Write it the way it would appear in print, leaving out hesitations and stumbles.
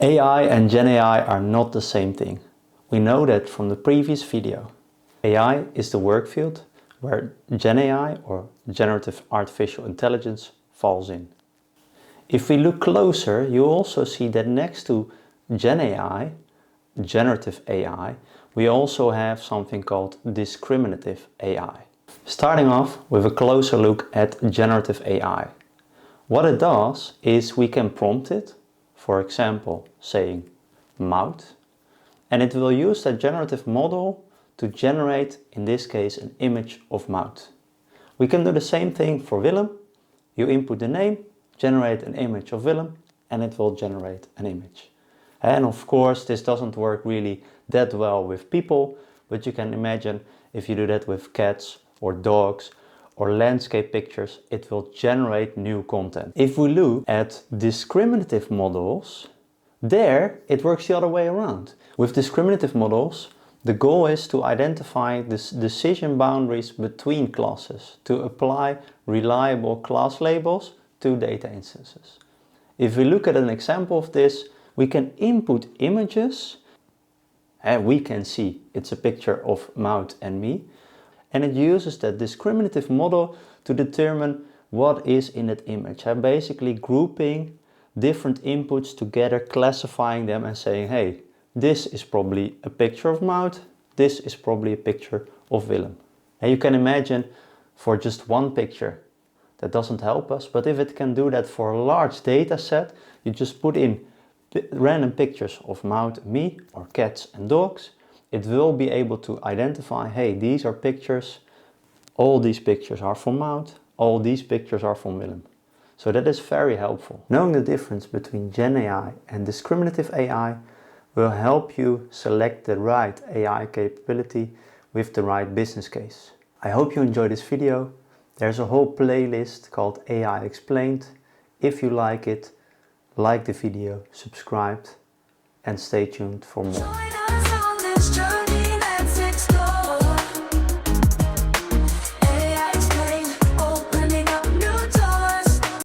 AI and Gen AI are not the same thing. We know that from the previous video. AI is the work field where Gen AI or Generative Artificial Intelligence falls in. If we look closer, you also see that next to Gen AI, Generative AI, we also have something called Discriminative AI. Starting off with a closer look at Generative AI. What it does is we can prompt it, for example, saying mouth, and it will use that generative model to generate, in this case, an image of mouth. We can do the same thing for Willem. You input the name, generate an image of Willem, and it will generate an image. And of course, this doesn't work really that well with people, but you can imagine if you do that with cats or dogs or landscape pictures, it will generate new content. If we look at discriminative models, there it works the other way around. With discriminative models, the goal is to identify the decision boundaries between classes, to apply reliable class labels to data instances. If we look at an example of this, we can input images, and we can see it's a picture of Maud and me, and it uses that discriminative model to determine what is in that image. And basically grouping different inputs together, classifying them and saying, hey, this is probably a picture of Maud, this is probably a picture of Willem. And you can imagine for just one picture, that doesn't help us, but if it can do that for a large data set, you just put in random pictures of Maud, me, or cats and dogs, it will be able to identify, hey, these are pictures, all these pictures are from Maud, all these pictures are from Willem. So that is very helpful. Knowing the difference between Gen AI and Discriminative AI will help you select the right AI capability with the right business case. I hope you enjoyed this video. There's a whole playlist called AI Explained. If you like it, like the video, subscribe, and stay tuned for more.